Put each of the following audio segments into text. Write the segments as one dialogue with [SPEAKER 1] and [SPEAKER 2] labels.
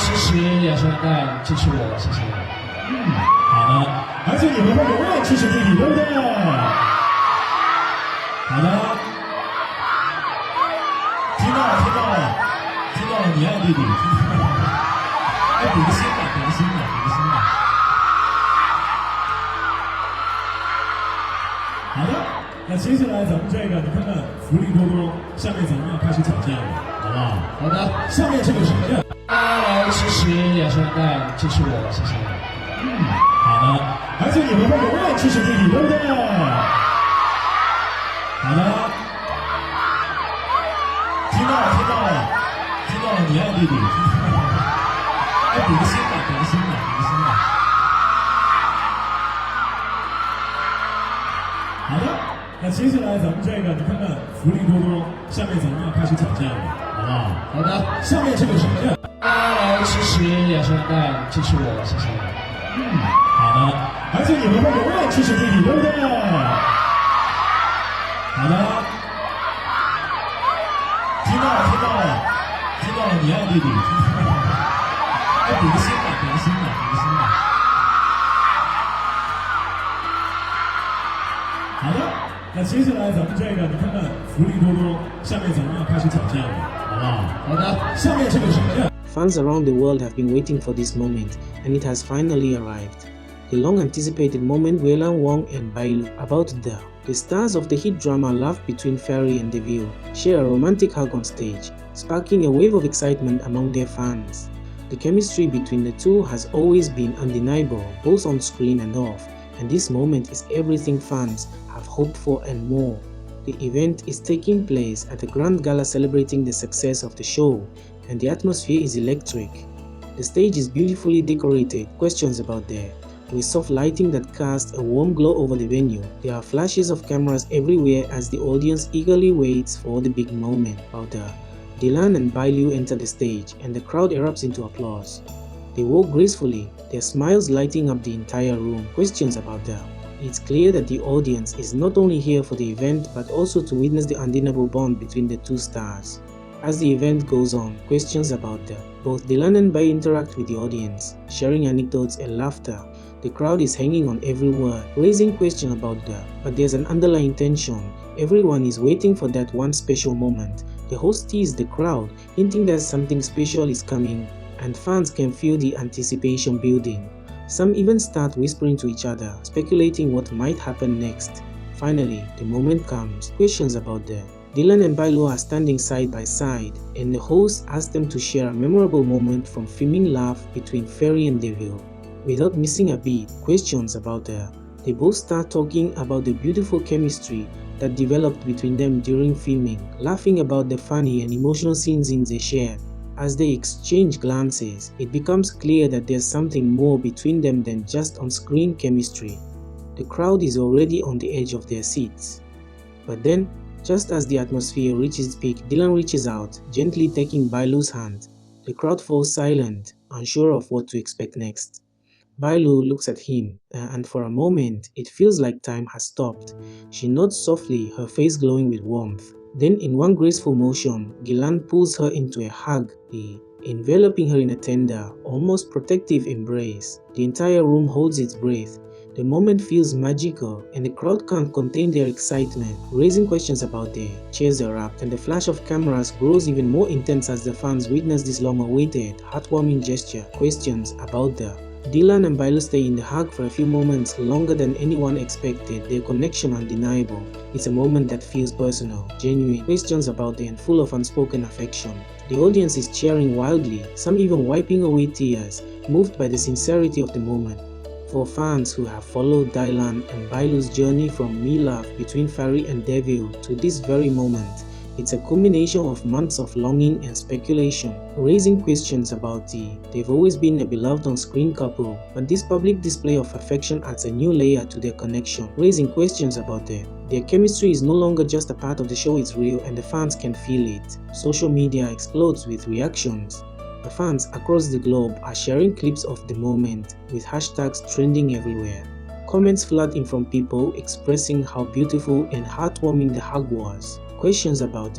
[SPEAKER 1] 支持原声带，支持我，谢谢。
[SPEAKER 2] 好的，而且你们会永远支持弟弟，对不对？好的，听到了，你爱弟弟，哎，比个心吧。好的，那接下来咱们这个，你看看福利多多，下面咱们要开始挑战了，好不好？
[SPEAKER 1] 好的，
[SPEAKER 2] 下面这个什么呀？
[SPEAKER 1] 大家来支持原声带，支持我，谢谢。
[SPEAKER 2] 好的，而且你们会永远支持弟弟，对不对？好的，听到了，你爱弟弟，哎，比个心吧。好的，那接下来咱们这个，你看看福利多多，下面咱们要开始挑战了，好不好？
[SPEAKER 1] 好的，
[SPEAKER 2] 下面这个什么呀？
[SPEAKER 1] 大家来支持原声带，支持我，谢谢。
[SPEAKER 2] 好的，而且你们会永远支持弟弟，对不对？好的，听到了，你爱弟弟，哎，比个心吧。好的，那接下来咱们这个，你看看福利多多，下面咱们要开始挑战了，好不好？
[SPEAKER 1] 好的，
[SPEAKER 2] 下面这个什么呀？
[SPEAKER 3] Fans around the world have been waiting for this moment, and it has finally arrived. The long-anticipated moment Wang, Wang and Bailu about to dare. The stars of the hit drama Love Between Fairy and Devil share a romantic hug on stage, sparking a wave of excitement among their fans. The chemistry between the two has always been undeniable, both on screen and off, and this moment is everything fans have hoped for and more. The event is taking place at a grand gala celebrating the success of the show, and the atmosphere is electric. The stage is beautifully decorated, questions about there, with soft lighting that casts a warm glow over the venue. There are flashes of cameras everywhere as the audience eagerly waits for the big moment. About there, Dylan and Bailu enter the stage, and the crowd erupts into applause. They walk gracefully, their smiles lighting up the entire room. Questions about there. It's clear that the audience is not only here for the event but also to witness the undeniable bond between the two stars. As the event goes on, questions about them. Both Dylan and Bai interact with the audience, sharing anecdotes and laughter. The crowd is hanging on every word, raising questions about them. But there's an underlying tension. Everyone is waiting for that one special moment. The host teases the crowd, hinting that something special is coming, and fans can feel the anticipation building. Some even start whispering to each other, speculating what might happen next. Finally, the moment comes. Questions about them. Dylan and Bailu are standing side by side, and the host asks them to share a memorable moment from filming Love Between Fairy and Devil. Without missing a beat, questions about them. They both start talking about the beautiful chemistry that developed between them during filming, laughing about the funny and emotional scenes they shared. As they exchange glances, it becomes clear that there's something more between them than just on-screen chemistry. The crowd is already on the edge of their seats. But then, just as the atmosphere reaches its peak, Dylan reaches out, gently taking Bailu's hand. The crowd falls silent, unsure of what to expect next. Bailu looks at him, and for a moment, it feels like time has stopped. She nods softly, her face glowing with warmth. Then, in one graceful motion, Dylan pulls her into a hug, enveloping her in a tender, almost protective embrace. The entire room holds its breath. The moment feels magical, and the crowd can't contain their excitement, raising questions about their chairs erupt, and the flash of cameras grows even more intense as the fans witness this long-awaited, heartwarming gesture. Questions about the Dylan and Bailu stay in the hug for a few moments longer than anyone expected, their connection undeniable. It's a moment that feels personal, genuine, questions about them and full of unspoken affection. The audience is cheering wildly, some even wiping away tears, moved by the sincerity of the moment. For fans who have followed Dylan and Bailu's journey from Love Between Fairy and Devil to this very moment, it's a culmination of months of longing and speculation, raising questions about they've always been a beloved on-screen couple, but this public display of affection adds a new layer to their connection, raising questions about them. Their chemistry is no longer just a part of the show, it's real and the fans can feel it. Social media explodes with reactions. The fans across the globe are sharing clips of the moment, with hashtags trending everywhere. Comments flood in from people expressing how beautiful and heartwarming the hug was. Questions about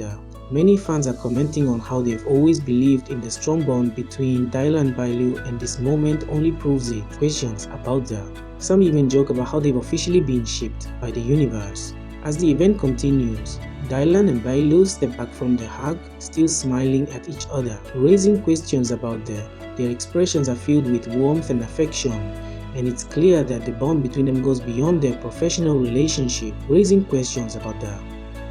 [SPEAKER 3] Many fans are commenting on how they've always believed in the strong bond between Dylan and Bailu, and this moment only proves it. Questions about that. Some even joke about how they've officially been shipped by the universe. As the event continues, Dylan and Bailu step back from the hug, still smiling at each other, raising questions about their expressions are filled with warmth and affection, and it's clear that the bond between them goes beyond their professional relationship, raising questions about that.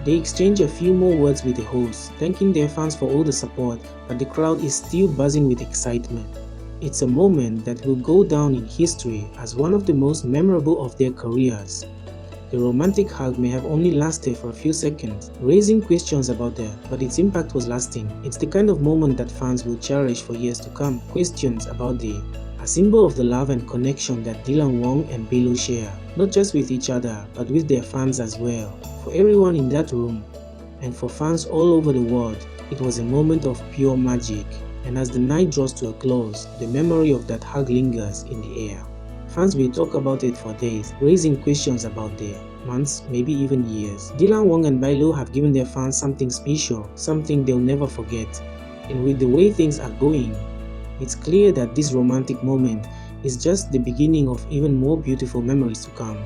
[SPEAKER 3] They exchange a few more words with the hosts, thanking their fans for all the support, but the crowd is still buzzing with excitement. It's a moment that will go down in history as one of the most memorable of their careers. The romantic hug may have only lasted for a few seconds, raising questions about that, but its impact was lasting. It's the kind of moment that fans will cherish for years to come. Questions about a symbol of the love and connection that Dylan Wang and Bailu share, not just with each other, but with their fans as well. For everyone in that room, and for fans all over the world, it was a moment of pure magic. And as the night draws to a close, the memory of that hug lingers in the air. Fans will talk about it for days, raising questions about their months, maybe even years. Dylan Wang and Bailu have given their fans something special, something they'll never forget. And with the way things are going, it's clear that this romantic moment is just the beginning of even more beautiful memories to come.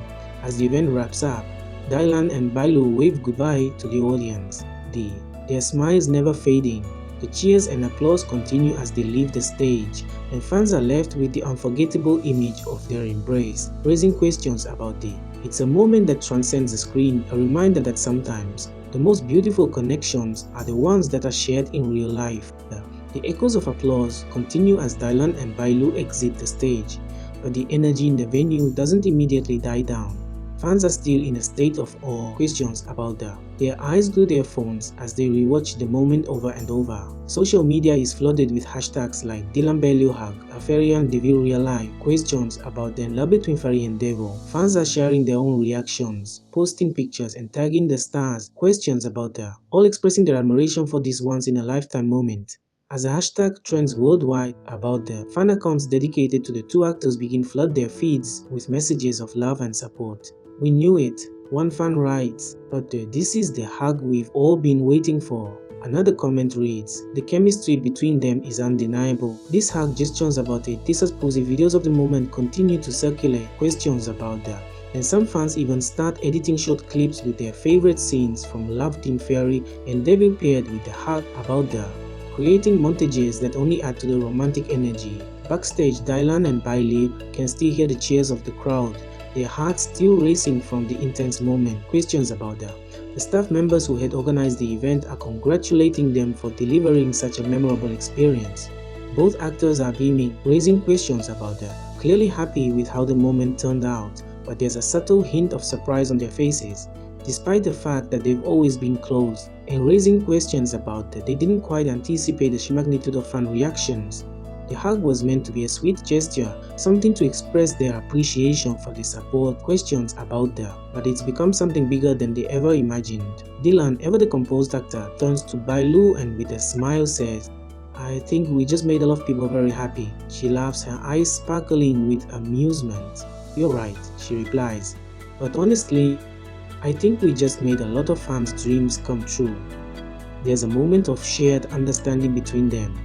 [SPEAKER 3] As the event wraps up, Dylan and Bailu wave goodbye to the audience, their smiles never fading. The cheers and applause continue as they leave the stage, and fans are left with the unforgettable image of their embrace, raising questions about It's a moment that transcends the screen, a reminder that sometimes the most beautiful connections are the ones that are shared in real life. The echoes of applause continue as Dylan and Bailu exit the stage, but the energy in the venue doesn't immediately die down. Fans are still in a state of awe, questions about their eyes glue their phones as they rewatch the moment over and over. Social media is flooded with hashtags like Dylan Bailu hug, Ferry and Devil real life, questions about the love between Ferry and Devil. Fans are sharing their own reactions, posting pictures and tagging the stars, questions about all expressing their admiration for this once-in-a-lifetime moment. As the hashtag trends worldwide about fan accounts dedicated to the two actors begin flood their feeds with messages of love and support. We knew it, one fan writes, but this is the hug we've all been waiting for. Another comment reads, the chemistry between them is undeniable. This hug gestures about it. This explosive videos of the moment continue to circulate, questions about and some fans even start editing short clips with their favorite scenes from Love Team Fairy and Devil paired with the hug about creating montages that only add to the romantic energy. Backstage, Dylan and Bailu can still hear the cheers of the crowd, their hearts still racing from the intense moment. Questions about The staff members who had organized the event are congratulating them for delivering such a memorable experience. Both actors are beaming, raising questions about clearly happy with how the moment turned out, but there's a subtle hint of surprise on their faces, despite the fact that they've always been close, and raising questions about they didn't quite anticipate the magnitude of fan reactions. The hug was meant to be a sweet gesture, something to express their appreciation for the support, questions about but it's become something bigger than they ever imagined. Dylan, ever the composed actor, turns to Bailu and with a smile says, I think we just made a lot of people very happy. She laughs, her eyes sparkling with amusement. You're right, she replies, but honestly, I think we just made a lot of fans' dreams come true. There's a moment of shared understanding between them.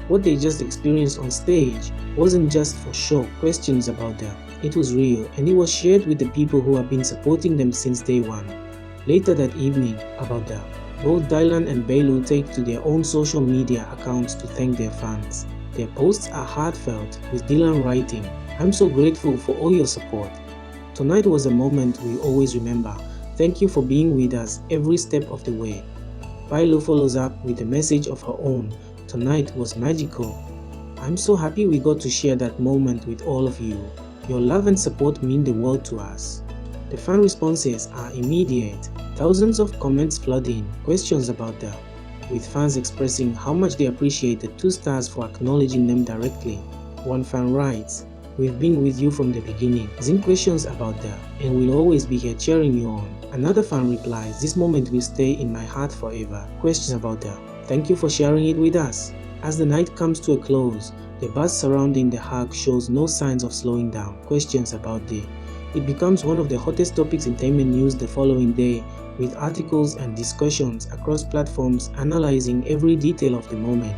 [SPEAKER 3] What they just experienced on stage wasn't just for show, questions about it was real, and it was shared with the people who have been supporting them since day one. Later that evening, about both Dylan and Bailu take to their own social media accounts to thank their fans. Their posts are heartfelt, with Dylan writing, I'm so grateful for all your support. Tonight was a moment we always remember. Thank you for being with us every step of the way. Bailu follows up with a message of her own. Tonight was magical. I'm so happy we got to share that moment with all of you. Your love and support mean the world to us. The fan responses are immediate. Thousands of comments flood in, questions about with fans expressing how much they appreciate the two stars for acknowledging them directly. One fan writes, we've been with you from the beginning, asking questions about and we'll always be here cheering you on. Another fan replies, this moment will stay in my heart forever. Questions about thank you for sharing it with us. As the night comes to a close, the buzz surrounding the hug shows no signs of slowing down. Questions about it becomes one of the hottest topics in entertainment news the following day, with articles and discussions across platforms analyzing every detail of the moment.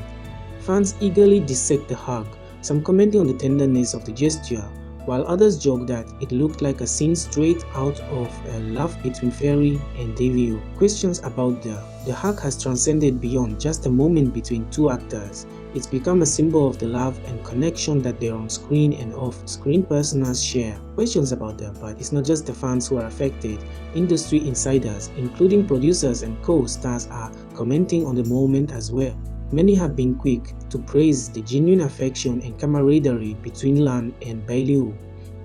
[SPEAKER 3] Fans eagerly dissect the hug, some commenting on the tenderness of the gesture, while others joke that it looked like a scene straight out of a love between Fairy and Devil. Questions about the hug has transcended beyond just a moment between two actors. It's become a symbol of the love and connection that their on-screen and off-screen personas share. Questions about but it's not just the fans who are affected. Industry insiders, including producers and co-stars, are commenting on the moment as well. Many have been quick to praise the genuine affection and camaraderie between Lan and Bailu.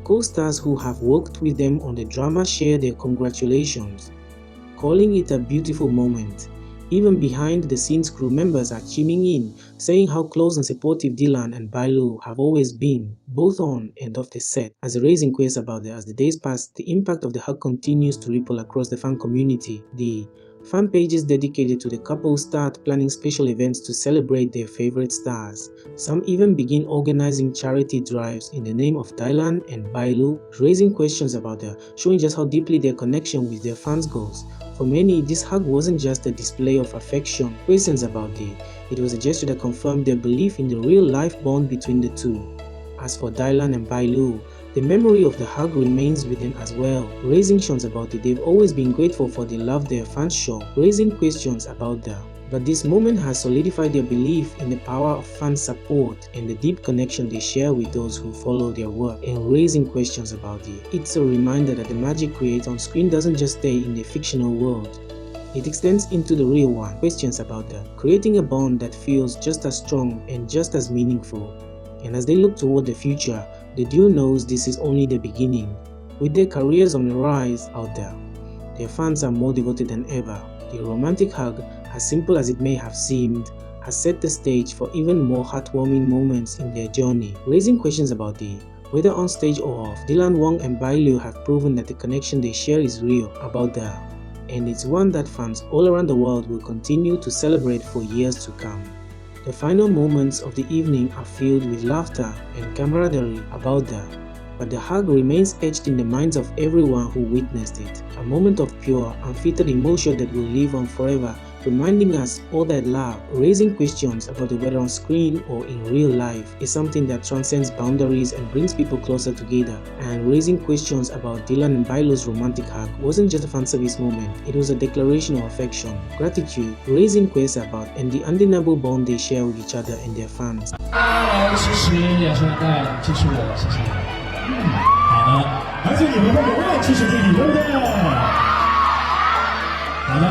[SPEAKER 3] Co-stars who have worked with them on the drama share their congratulations, calling it a beautiful moment. Even behind-the-scenes crew members are chiming in, saying how close and supportive Dylan and Bailu have always been, both on and off the set. As the raising queries about as the days pass, the impact of the hug continues to ripple across the fan community. The fan pages dedicated to the couple start planning special events to celebrate their favorite stars. Some even begin organizing charity drives in the name of Dylan and Bailu, raising questions about showing just how deeply their connection with their fans goes. For many, this hug wasn't just a display of affection. Questions about it was a gesture that confirmed their belief in the real-life bond between the two. As for Dylan and Bailu, the memory of the hug remains with them as well, raising questions about it. They've always been grateful for the love their fans show, raising questions about but this moment has solidified their belief in the power of fan support and the deep connection they share with those who follow their work, and raising questions about it. It's a reminder that the magic created on screen doesn't just stay in the fictional world. It extends into the real one. Questions about creating a bond that feels just as strong and just as meaningful. And as they look toward the future, the duo knows this is only the beginning. With their careers on the rise out there, their fans are more devoted than ever. The romantic hug, as simple as it may have seemed, has set the stage for even more heartwarming moments in their journey. Raising questions about whether on stage or off, Dylan, Wang and Bailu have proven that the connection they share is real about and it's one that fans all around the world will continue to celebrate for years to come. The final moments of the evening are filled with laughter and camaraderie about but the hug remains etched in the minds of everyone who witnessed it. A moment of pure, unfiltered emotion that will live on forever, reminding us all that love, raising questions about whether on screen or in real life, is something that transcends boundaries and brings people closer together. And raising questions about Dylan and Bailu's romantic hug wasn't just a fan service moment, it was a declaration of affection, gratitude, raising questions about and the undeniable bond they share with each other and their fans.
[SPEAKER 1] 来支持雅诗兰黛，支持我，谢谢。
[SPEAKER 2] 好的，而且你们会永远支持自己，对不对？好的，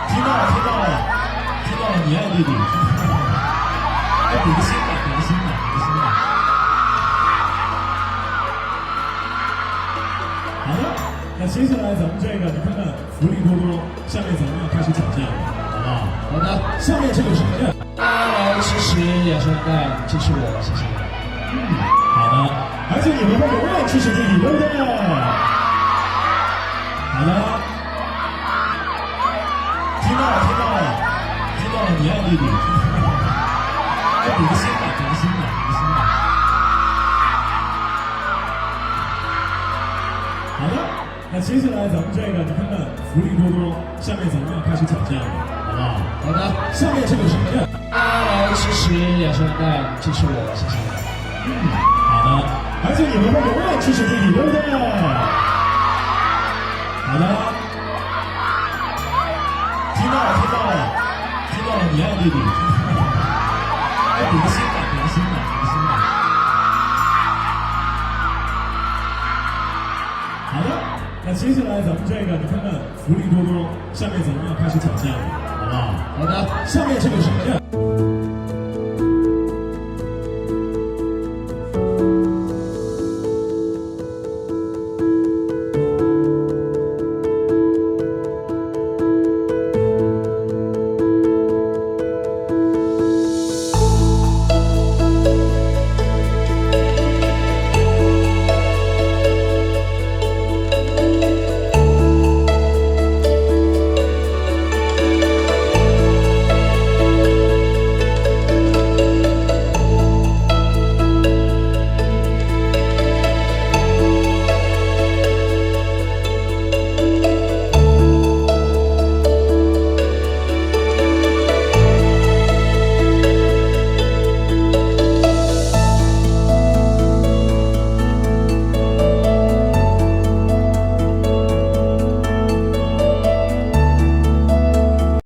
[SPEAKER 2] 听到了，你爱弟弟，比个心吧，比个心吧。好的，那接下来咱们这个，你看看福利多多，下面咱们要开始挑战了，好不好？好的，下面这个什么呀？
[SPEAKER 1] 来支持雅诗兰黛，支持我，谢谢。
[SPEAKER 2] 好的，而且你们会永远支持自己，对不对？好的，听到了，你爱弟弟，比个心吧。好的，那接下来咱们这个，你看看福利多多，下面咱们要开始挑战了，好不好？好的，下面这个什么呀？
[SPEAKER 1] 来支持雅诗兰黛，支持我，谢谢。
[SPEAKER 2] 好的，而且你们会永远支持自己，对不对？好的，听到了，你爱弟弟，比个心吧。好的，那接下来咱们这个，你看看福利多多，下面咱们要开始挑战了，好不好？好的，下面这个什么呀？